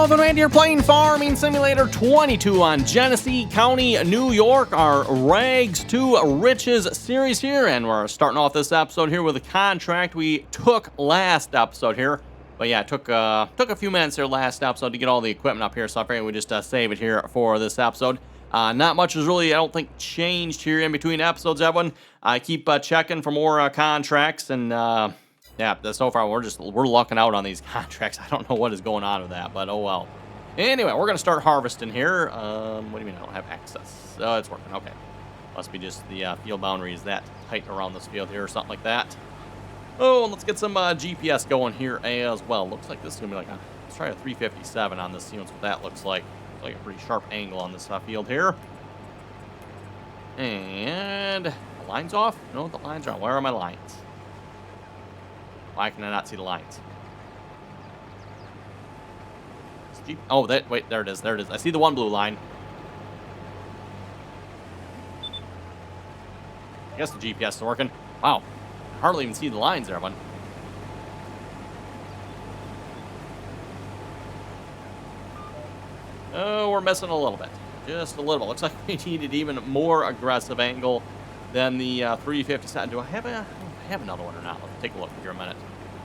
Welcome back to your playing Farming Simulator 22 on Genesee County, New York, our Rags to Riches series here, and we're starting off this episode here with a contract we took last episode here. But yeah, it took a few minutes here last episode to get all the equipment up here, so I figured we just save it here for this episode. Not much is really, I don't think, changed here in between episodes, everyone. I keep checking for more contracts, and yeah, so far we're lucking out on these contracts. I don't know what is going on with that, but oh well. Anyway, we're gonna start harvesting here. What do you mean I don't have access? Oh, it's working. Okay, must be just the field boundaries that tight around this field here or something like that. Oh, and let's get some GPS going here as well. Looks like this is gonna be like let's try a 357 on this. See what that looks like. Looks like a pretty sharp angle on this field here. And the line's off. No, the lines are on. Where are my lines? Why can I not see the lines? Oh, wait, there it is. There it is. I see the one blue line. I guess the GPS is working. Wow. I hardly even see the lines there, everyone. Oh, we're missing a little bit. Just a little. Looks like we needed even more aggressive angle than the 357. Do I have another one or not? Let's take a look here a minute.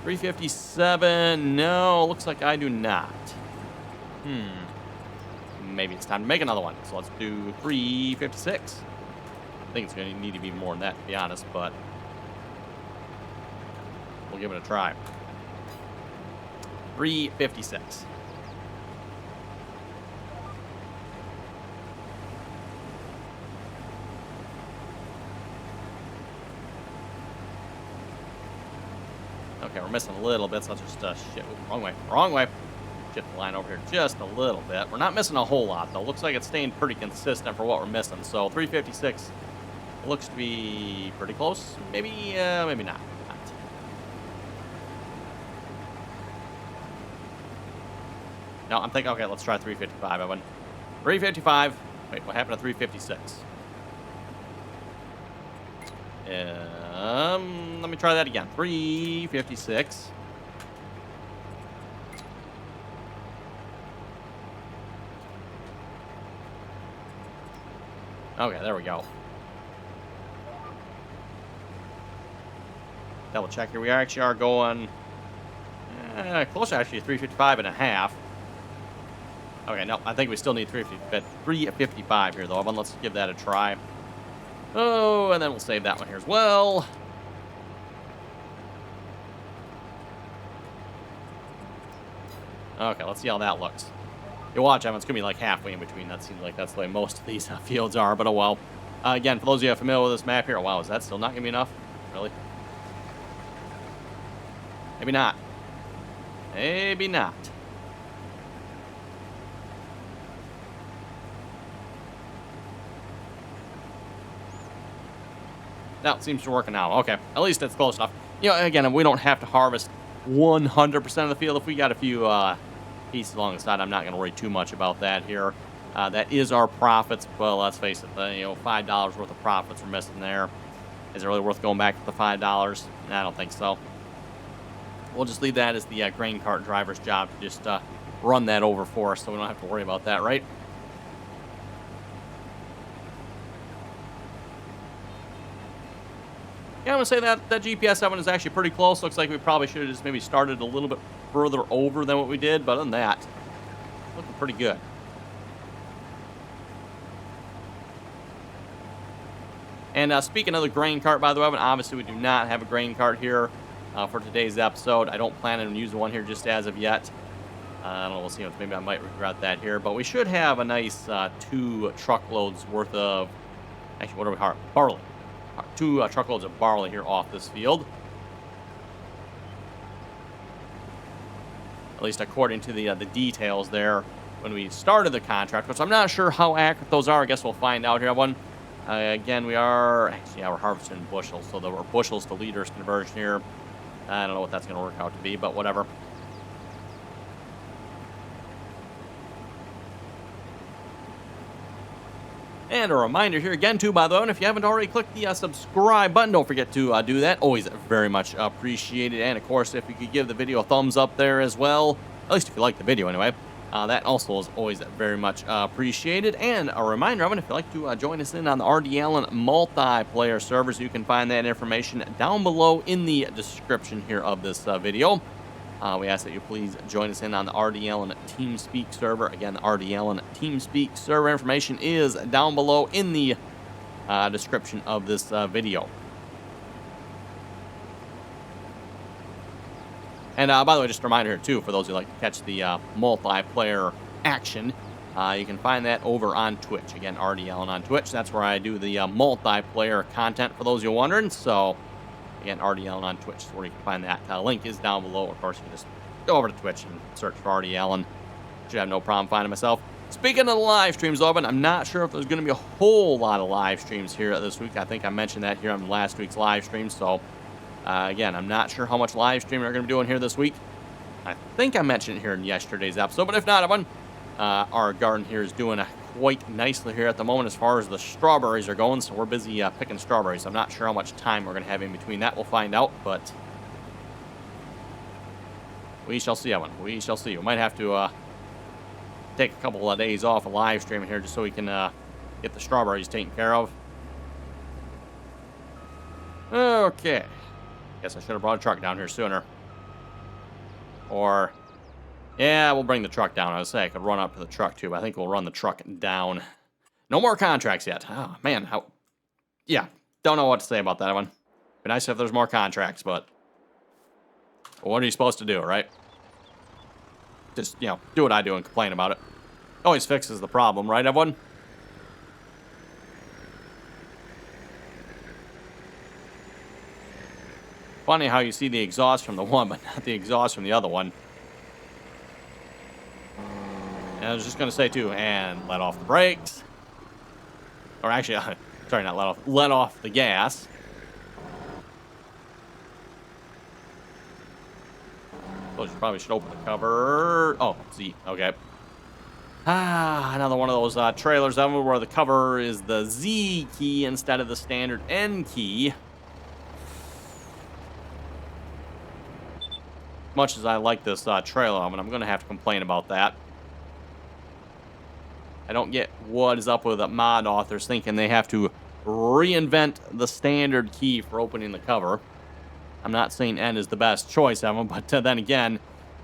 357. No, looks like I do not. Maybe it's time to make another one. So let's do 356. I think it's going to need to be more than that, to be honest, but we'll give it a try. 356. Okay, we're missing a little bit, so let's just, shit, wrong way. Shift the line over here just a little bit. We're not missing a whole lot, though. Looks like it's staying pretty consistent for what we're missing. So 356 looks to be pretty close. Maybe, maybe not. No, I'm thinking, okay, let's try 355. I went 355. Wait, what happened to 356? Let me try that again. 356. Okay, there we go. Double check here. We actually are going closer, actually, to 355 and a half. Okay, no, I think we still need 355 here, though. Let's give that a try. Oh, and then we'll save that one here as well. Okay, let's see how that looks. You watch, Evan, it's going to be like halfway in between. That seems like that's the way most of these fields are, but oh well. Again, for those of you familiar with this map here, wow, is that still not going to be enough? Really? Maybe not. Maybe not. That seems to be working out. Okay, at least it's close enough. You know, again, we don't have to harvest 100% of the field. If we got a few pieces along the side, I'm not going to worry too much about that here. That is our profits. Well, let's face it, $5 worth of profits we're missing there. Is it really worth going back to the $5? I don't think so. We'll just leave that as the grain cart driver's job to just run that over for us, so we don't have to worry about that, right? Yeah, I'm going to say that GPS one is actually pretty close. Looks like we probably should have just maybe started a little bit further over than what we did. But other than that, looking pretty good. And speaking of the grain cart, by the way, obviously we do not have a grain cart here for today's episode. I don't plan on using one here just as of yet. I don't know. We'll see. Maybe I might regret that here. But we should have a nice 2 truckloads worth of... Actually, what are we? Barley. 2 truckloads of barley here off this field. At least according to the details there when we started the contract, which I'm not sure how accurate those are. I guess we'll find out here. Again, we're harvesting bushels, so there were bushels to liters conversion here. I don't know what that's going to work out to be, but whatever. And a reminder here again, too, by the way, and if you haven't already clicked the subscribe button, don't forget to do that. Always very much appreciated. And, of course, if you could give the video a thumbs up there as well, at least if you like the video anyway, That also is always very much appreciated. And a reminder, everyone, if you'd like to join us in on the RDAllen multiplayer servers, you can find that information down below in the description here of this video. We ask that you please join us in on the RDAllen Teamspeak server. Again, the RDAllen Teamspeak server information is down below in the description of this video. And by the way, just a reminder here, too, for those who like to catch the multiplayer action, you can find that over on Twitch. Again, RDAllen on Twitch. That's where I do the multiplayer content, for those who are wondering. So, again, RDAllen on Twitch is where you can find that. Link is down below. Of course, you can just go over to Twitch and search for RDAllen. Should have no problem finding myself. Speaking of the live streams, Owen, I'm not sure if there's going to be a whole lot of live streams here this week. I think I mentioned that here on last week's live stream, so... again, I'm not sure how much live streaming we're going to be doing here this week. I think I mentioned it here in yesterday's episode, but if not, everyone, our garden here is doing quite nicely here at the moment as far as the strawberries are going, so we're busy picking strawberries. I'm not sure how much time we're going to have in between that. We'll find out, but we shall see, everyone. We shall see. We might have to take a couple of days off of live streaming here just so we can get the strawberries taken care of. Okay. Guess I should have brought a truck down here sooner. Or, yeah, we'll bring the truck down. I was saying I could run up to the truck too, but I think we'll run the truck down. No more contracts yet. Oh, man. Yeah, don't know what to say about that one. Be nice if there's more contracts, but what are you supposed to do, right? Just, do what I do and complain about it. Always fixes the problem, right, everyone? Funny how you see the exhaust from the one, but not the exhaust from the other one. And I was just going to say, too, and let off the brakes. Or actually, sorry, not let off. Let off the gas. Suppose you probably should open the cover. Oh, Z. Okay. Another one of those trailers where the cover is the Z key instead of the standard N key. Much as I like this trailer, I'm going to have to complain about that. I don't get what is up with the mod authors thinking they have to reinvent the standard key for opening the cover. I'm not saying N is the best choice of them, but then again,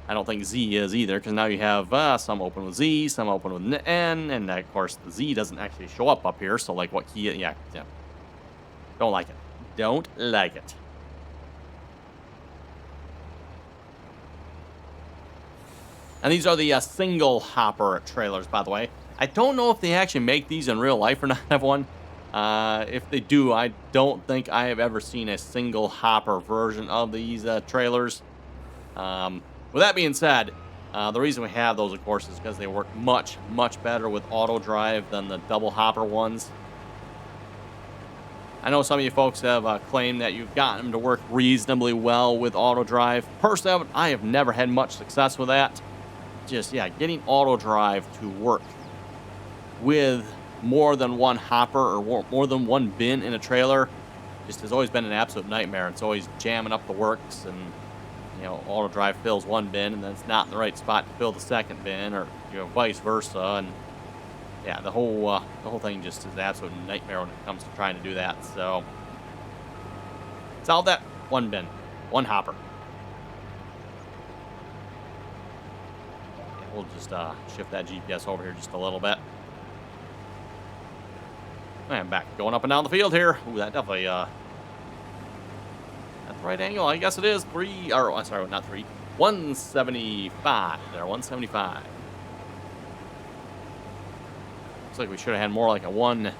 I don't think Z is either, because now you have some open with Z, some open with N, and of course the Z doesn't actually show up here, so like what key, yeah. Don't like it. Don't like it. And these are the single hopper trailers, by the way. I don't know if they actually make these in real life or not, everyone. If they do, I don't think I have ever seen a single hopper version of these trailers. With that being said, the reason we have those, of course, is because they work much, much better with auto drive than the double hopper ones. I know some of you folks have claimed that you've gotten them to work reasonably well with auto drive. Personally, I have never had much success with that. Just, yeah, getting auto drive to work with more than one hopper or more than one bin in a trailer just has always been an absolute nightmare. It's always jamming up the works, and auto drive fills one bin and then it's not in the right spot to fill the second bin, or vice versa. And yeah, the whole thing just is an absolute nightmare when it comes to trying to do that. So solve that one bin, one hopper. We'll just shift that GPS over here just a little bit. And back, going up and down the field here. Ooh, that definitely, at the right angle, I guess it is. 175 there, 175. Looks like we should have had more like a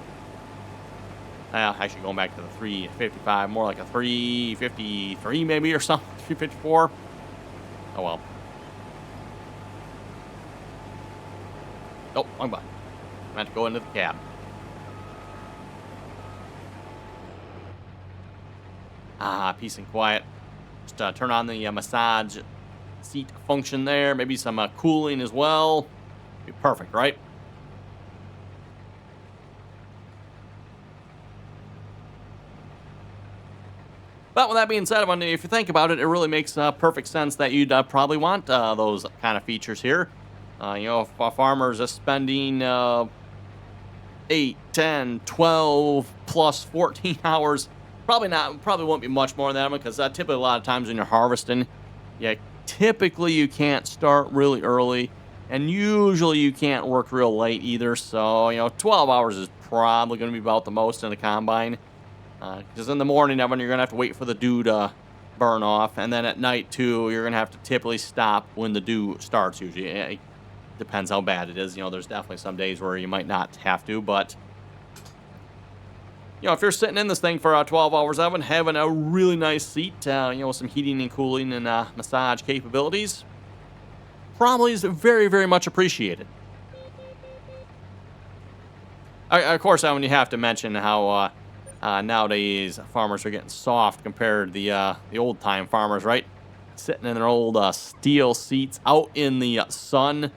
actually going back to the 355, more like a 353 maybe or something, 354. Oh well. Oh, wrong button. I have to go into the cab. Peace and quiet. Just turn on the massage seat function there. Maybe some cooling as well. Be perfect, right? But with that being said, if you think about it, it really makes perfect sense that you'd probably want those kind of features here. If farmers are spending 8, 10, 12 plus 14 hours, probably won't be much more than that because typically a lot of times when you're harvesting, yeah, typically you can't start really early and usually you can't work real late either. So, 12 hours is probably going to be about the most in the combine. Because in the morning, Evan, you're going to have to wait for the dew to burn off. And then at night, too, you're going to have to typically stop when the dew starts, usually. It depends how bad it is. There's definitely some days where you might not have to. But, if you're sitting in this thing for 12 hours, Evan, having a really nice seat, with some heating and cooling and massage capabilities, probably is very, very much appreciated. Of course, Evan, you have to mention how... nowadays, farmers are getting soft compared to the old-time farmers, right? Sitting in their old steel seats out in the sun,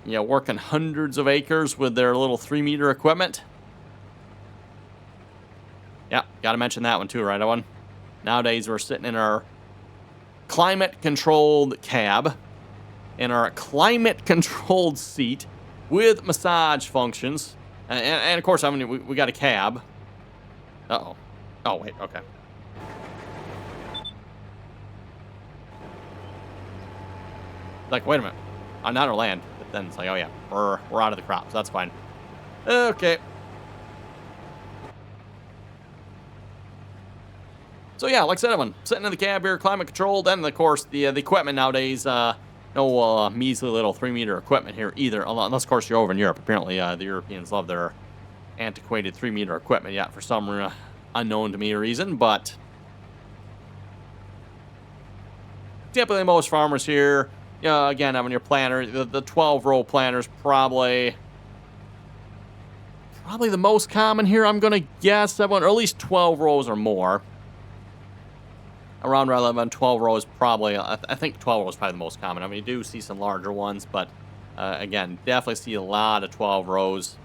working hundreds of acres with their little 3-meter equipment. Yeah, got to mention that one too, right, Owen? Nowadays, we're sitting in our climate-controlled cab, in our climate-controlled seat with massage functions. And of course, we got a cab. Uh-oh. Oh, wait, okay. Like, wait a minute. I'm not our land. But then it's like, oh yeah, we're out of the crops. That's fine. Okay. So yeah, like I said, I'm sitting in the cab here, climate controlled, and of course the equipment nowadays, no measly little 3-meter equipment here either, unless of course you're over in Europe. Apparently the Europeans love their antiquated 3-meter equipment, yeah, for some unknown to me reason, but typically most farmers here, again, having your planter, the 12-row planter is probably the most common here, I'm going to guess, or at least 12 rows or more. Around 11, 12 rows probably, I think 12 rows is probably the most common. You do see some larger ones, but again, definitely see a lot of 12 rows.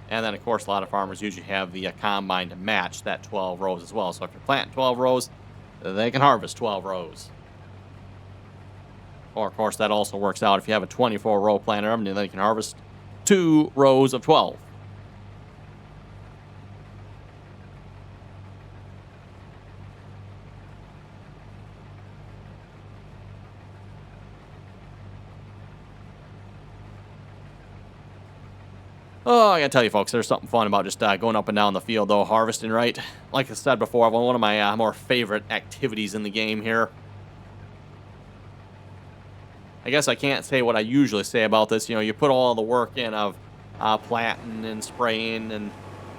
And then, of course, a lot of farmers usually have the combine to match that 12 rows as well. So if you're planting 12 rows, they can harvest 12 rows. Or, of course, that also works out if you have a 24-row planter, then you can harvest 2 rows of 12. Oh, I gotta tell you, folks, there's something fun about just going up and down the field, though, harvesting, right? Like I said before, one of my more favorite activities in the game here. I guess I can't say what I usually say about this. You put all the work in of planting and spraying and,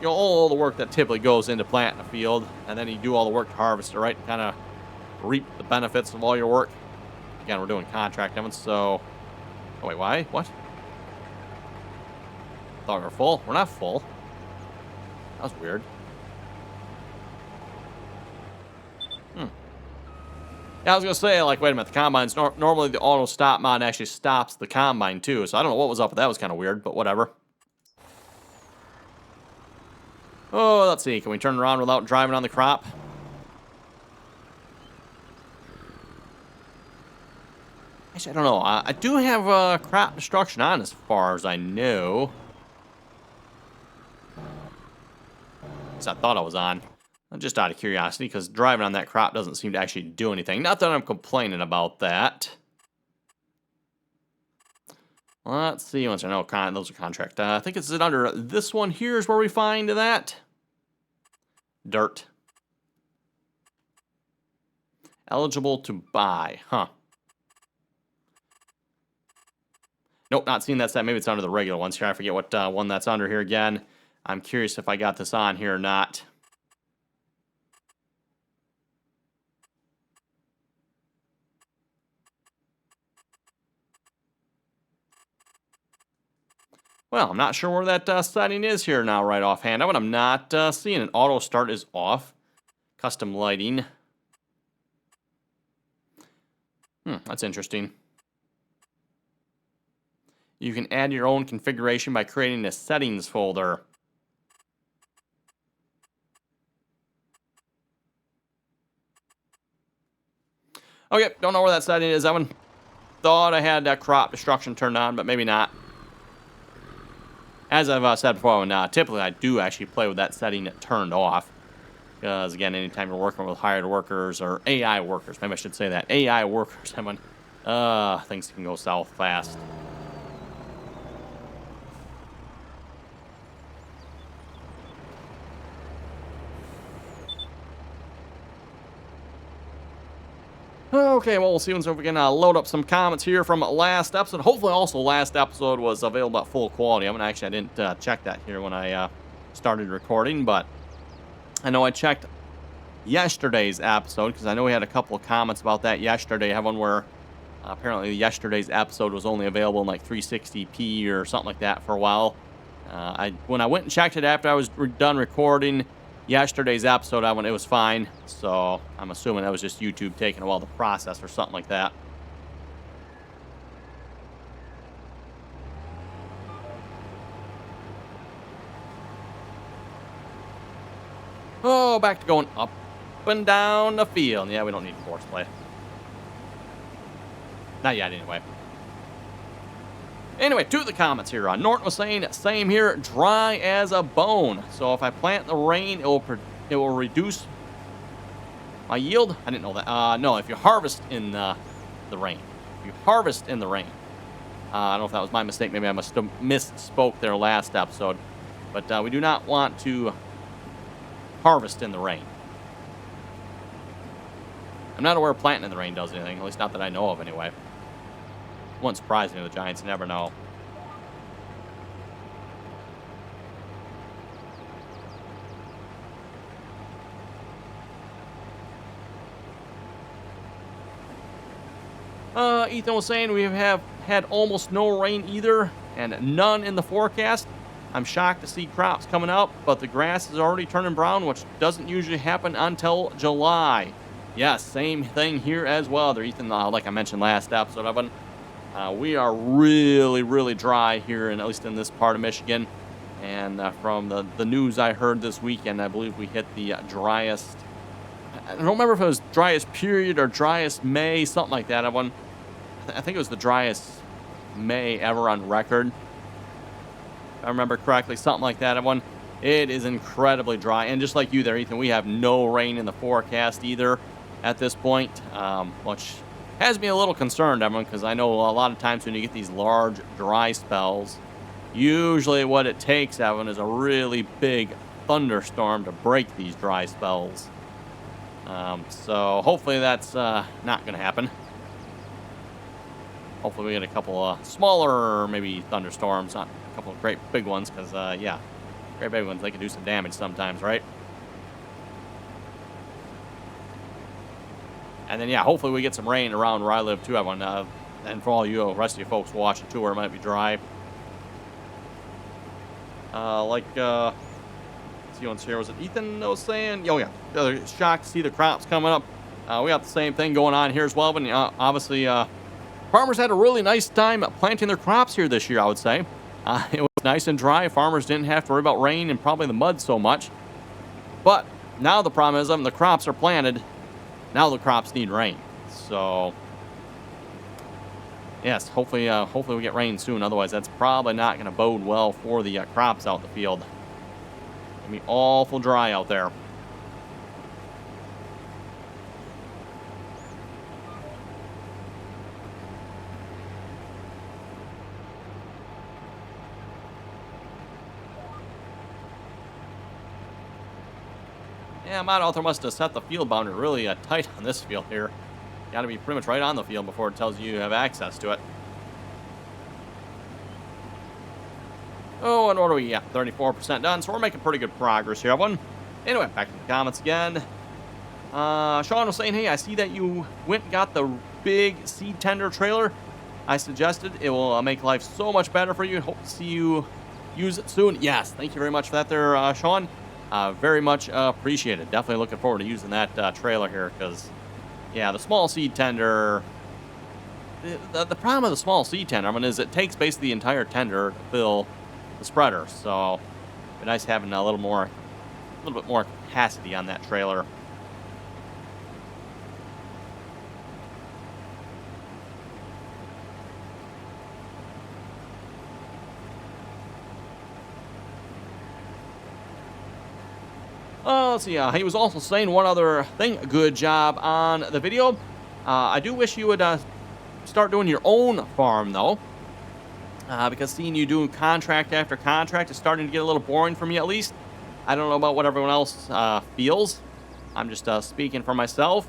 all the work that typically goes into planting a field, and then you do all the work to harvest it, right? And kind of reap the benefits of all your work. Again, we're doing contract, Evan, so... Oh, wait, why? What? Thought we were full. We're not full. That was weird. Yeah, I was going to say, like, wait a minute. The combine's normally the auto stop mod actually stops the combine, too. So I don't know what was up with that. It was kind of weird, but whatever. Oh, let's see. Can we turn around without driving on the crop? Actually, I don't know. I do have crop destruction on as far as I know. I thought I was on. Just out of curiosity, because driving on that crop doesn't seem to actually do anything. Not that I'm complaining about that. Let's see. Once I know, those are contract. I think it's under this one here is where we find that. Dirt. Eligible to buy. Huh. Nope, not seeing that set. Maybe it's under the regular ones here. I forget what one that's under here again. I'm curious if I got this on here or not. Well, I'm not sure where that setting is here now right offhand. I'm not seeing it. Auto start is off. Custom lighting. That's interesting. You can add your own configuration by creating a settings folder. Okay, don't know where that setting is, Evan. thought I had that crop destruction turned on, but maybe not. As I've said before, typically I do actually play with that setting turned off. Because, again, anytime you're working with hired workers or AI workers, maybe I should say that, AI workers, things can go south fast. Okay, well, we'll see if we can load up some comments here from last episode. Hopefully, also, last episode was available at full quality. I didn't check that here when I started recording, but I know I checked yesterday's episode because I know we had a couple of comments about that yesterday. I have one where apparently yesterday's episode was only available in like 360p or something like that for a while. When I went and checked it after I was done recording yesterday's episode, it was fine. So I'm assuming that was just YouTube taking a while to process or something like that. Oh, back to going up and down the field. Yeah, we don't need force play. Not yet, anyway. Anyway, to the comments here. Norton was saying, same here, dry as a bone. So if I plant in the rain, it will reduce my yield. I didn't know that. No, if you harvest in the rain. If you harvest in the rain. I don't know if that was my mistake. Maybe I must have misspoke there last episode. But we do not want to harvest in the rain. I'm not aware planting in the rain does anything, at least not that I know of anyway. Wouldn't surprise me, the Giants never know. Ethan was saying we have had almost no rain either, and none in the forecast. I'm shocked to see crops coming up, but the grass is already turning brown, which doesn't usually happen until July. Yes, same thing here as well. There, Ethan, like I mentioned last episode, we are really, really dry here, at least in this part of Michigan. And from the news I heard this weekend, I believe we hit the driest. I don't remember if it was driest period or driest May, something like that. I think it was the driest May ever on record. If I remember correctly, something like that. It is incredibly dry. And just like you there, Ethan, we have no rain in the forecast either at this point, which has me a little concerned, everyone, because I know a lot of times when you get these large dry spells, usually what it takes, Evan, is a really big thunderstorm to break these dry spells. So hopefully that's not going to happen. Hopefully we get a couple smaller, maybe thunderstorms, not a couple of great big ones, because, yeah, great big ones, they can do some damage sometimes, right? And then, yeah, hopefully we get some rain around where I live, too, everyone. And for all you rest of you folks watching, too, where it might be dry. See what's here. Was it Ethan that was saying? Oh, yeah. Shocked to see the crops coming up. We got the same thing going on here as well. But obviously, farmers had a really nice time planting their crops here this year, I would say. It was nice and dry. Farmers didn't have to worry about rain and probably the mud so much. But now the problem is the crops are planted. Now the crops need rain. So, yes, hopefully we get rain soon. Otherwise, that's probably not going to bode well for the crops out in the field. It's going to be awful dry out there. Yeah, my author must have set the field boundary really tight on this field here. Got to be pretty much right on the field before it tells you have access to it. Oh, and what are we at? 34% done, so we're making pretty good progress here, everyone. Anyway, back to the comments again. Sean was saying, hey, I see that you went and got the big seed tender trailer I suggested. It will make life so much better for you. Hope to see you use it soon. Yes, thank you very much for that there, Sean. Very much appreciated. Definitely looking forward to using that trailer here because, yeah, the small seed tender. The problem with the small seed tender, is it takes basically the entire tender to fill the spreader. So, it'd be nice having a little bit more capacity on that trailer. Let's see. He was also saying one other thing. Good job on the video. I do wish you would start doing your own farm, though. Because seeing you doing contract after contract is starting to get a little boring for me, at least. I don't know about what everyone else feels. I'm just speaking for myself.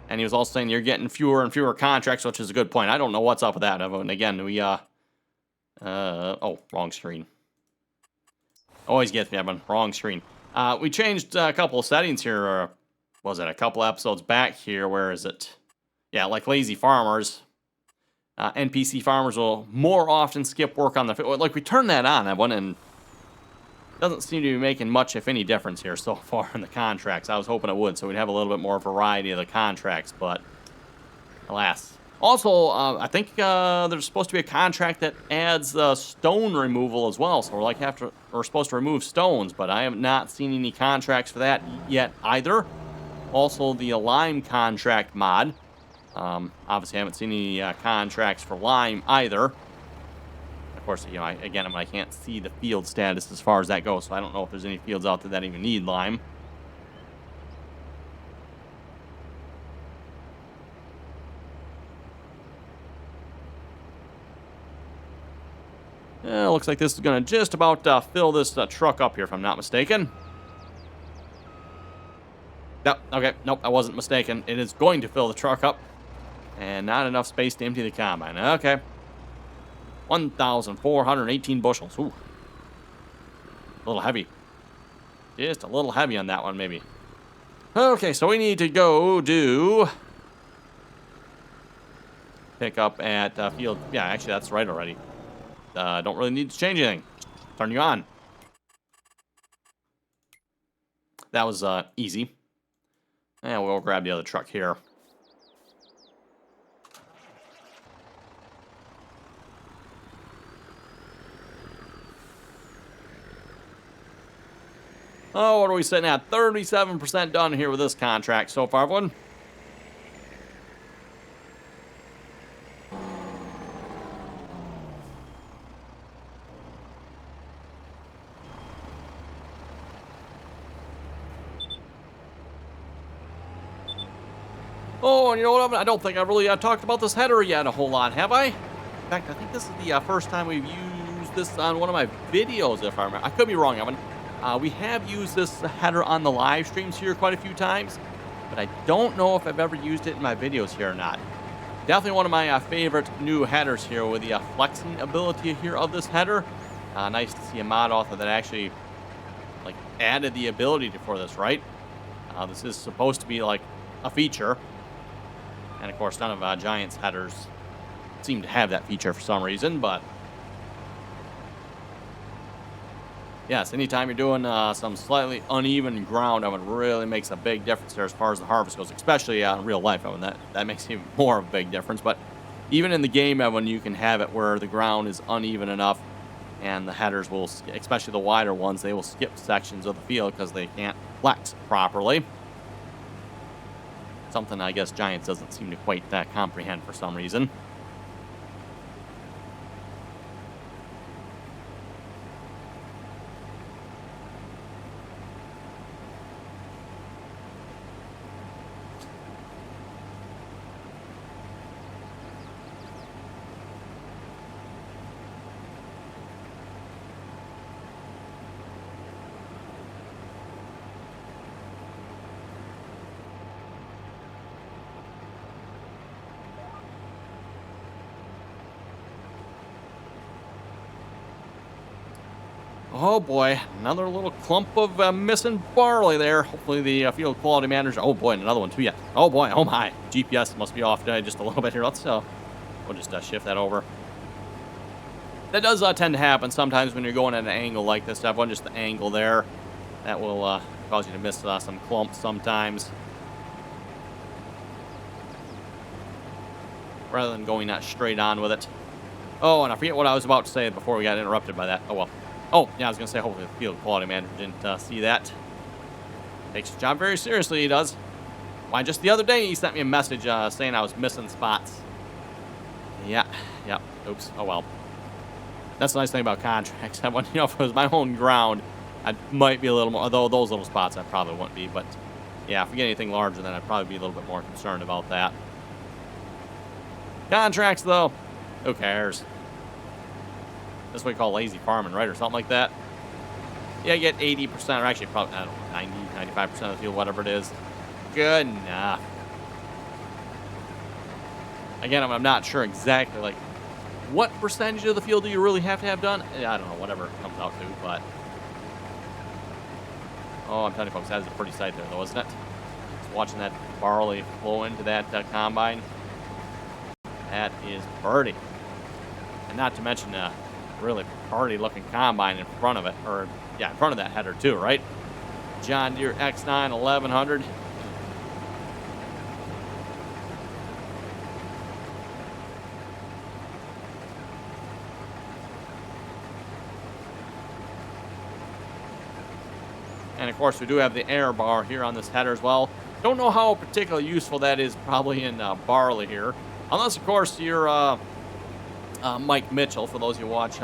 And he was also saying you're getting fewer and fewer contracts, which is a good point. I don't know what's up with that. And again, we, oh, wrong screen. Always gets me, Evan. Wrong screen. We changed a couple of settings here. Was it a couple episodes back here? Where is it? Yeah, like lazy farmers. NPC farmers will more often skip work on the field. Like, we turned that on, Evan, and doesn't seem to be making much, if any, difference here so far in the contracts. I was hoping it would, so we'd have a little bit more variety of the contracts, but alas. Also, I think there's supposed to be a contract that adds stone removal as well, so we're supposed to remove stones, but I have not seen any contracts for that yet either. Also, the lime contract mod. Obviously, I haven't seen any contracts for lime either. Of course, you know, I can't see the field status as far as that goes, so I don't know if there's any fields out there that even need lime. Yeah, looks like this is going to just about fill this truck up here, if I'm not mistaken. Nope, okay, nope, I wasn't mistaken. It is going to fill the truck up. And not enough space to empty the combine. Okay. 1,418 bushels. Ooh. A little heavy. Just a little heavy on that one, maybe. Okay, so we need to go do... pick up at field... Yeah, actually, that's right already. Don't really need to change anything. Turn you on. That was easy. And we'll grab the other truck here. Oh, what are we sitting at? 37% done here with this contract so far, everyone. Oh, and you know what? I don't think I've really talked about this header yet a whole lot, have I? In fact, I think this is the first time we've used this on one of my videos, if I remember. I could be wrong, Evan. We have used this header on the live streams here quite a few times, but I don't know if I've ever used it in my videos here or not. Definitely one of my favorite new headers here with the flexing ability here of this header. Nice to see a mod author that actually like added the ability for this, right? This is supposed to be like a feature. And of course, none of Giants headers seem to have that feature for some reason, but yes, anytime you're doing some slightly uneven ground, it really makes a big difference there as far as the harvest goes, especially in real life. I mean, that makes even more of a big difference. But even in the game, when you can have it where the ground is uneven enough and the headers will, especially the wider ones, they will skip sections of the field because they can't flex properly. Something I guess Giants doesn't seem to quite comprehend for some reason. Oh boy, another little clump of missing barley there. Hopefully the field quality manager. Oh boy, and another one too. Yeah. Oh boy. Oh my. GPS must be off just a little bit here. Let's we'll just shift that over. That does tend to happen sometimes when you're going at an angle like this. Everyone, just the angle there, that will cause you to miss some clumps sometimes. Rather than going straight on with it. Oh, and I forget what I was about to say before we got interrupted by that. Oh well. Oh, yeah, I was going to say, hopefully the field quality manager didn't see that. Takes his job very seriously, he does. Why, just the other day, he sent me a message saying I was missing spots. Yeah, oops, oh well. That's the nice thing about contracts. That one, you know, if it was my own ground, I might be a little more, although those little spots I probably wouldn't be, but yeah, if we get anything larger, then I'd probably be a little bit more concerned about that. Contracts, though, who cares? That's what we call lazy farming, right? Or something like that. Yeah, you get 80%, or actually probably, I don't know, 90, 95% of the field, whatever it is. Good enough. Again, I'm not sure exactly, like, what percentage of the field do you really have to have done? I don't know, whatever it comes out to, but... Oh, I'm telling you folks, that is a pretty sight there, though, isn't it? Just watching that barley flow into that combine. That is pretty. And not to mention really party-looking combine in front of it, or, yeah, in front of that header, too, right? John Deere X9 1100. And of course, we do have the air bar here on this header as well. Don't know how particularly useful that is probably in barley here. Unless, of course, you're Mike Mitchell, for those who watch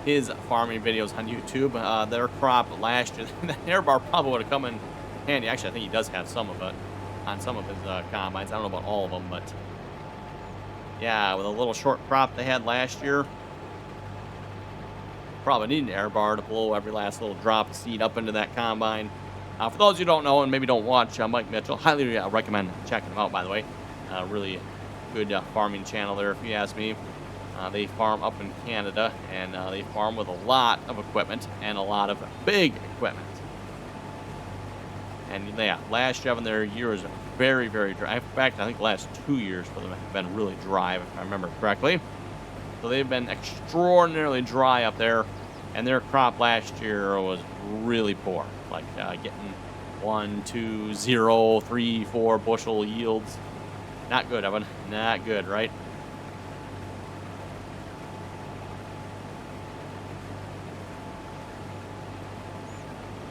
his farming videos on YouTube. Their crop last year, the air bar probably would have come in handy. Actually, I think he does have some of it on some of his combines. I don't know about all of them, but yeah, with a little short crop they had last year, probably need an air bar to blow every last little drop of seed up into that combine. For those who don't know and maybe don't watch Mike Mitchell, highly recommend checking him out, by the way. Really good farming channel there, if you ask me. They farm up in Canada, and they farm with a lot of equipment and a lot of big equipment. And yeah, last year their year was very, very dry. In fact, I think the last 2 years for them have been really dry, if I remember correctly. So they've been extraordinarily dry up there, and their crop last year was really poor. Like getting 1, 2, 0, 3, 4 bushel yields. Not good, Evan. Not good, right?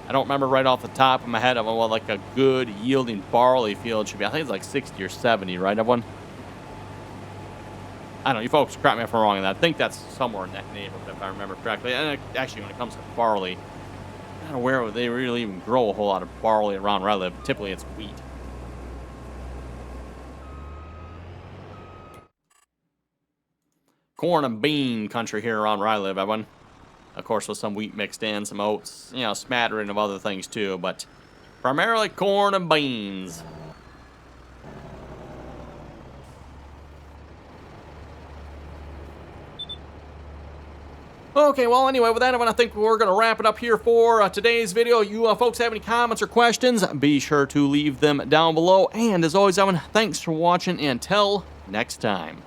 I don't remember right off the top of my head of what like a good yielding barley field should be. I think it's like 60 or 70, right, everyone? I don't know, you folks correct me if I'm wrong on that. I think that's somewhere in that neighborhood, if I remember correctly. And actually, when it comes to barley, I'm not aware of they really even grow a whole lot of barley around where I live. Typically, it's wheat. Corn and bean country here around where I live, everyone. Of course, with some wheat mixed in, some oats, you know, smattering of other things too, but primarily corn and beans. Okay, well, anyway, with that, I think we're going to wrap it up here for today's video. You folks have any comments or questions, be sure to leave them down below. And as always, Evan, thanks for watching. Until next time.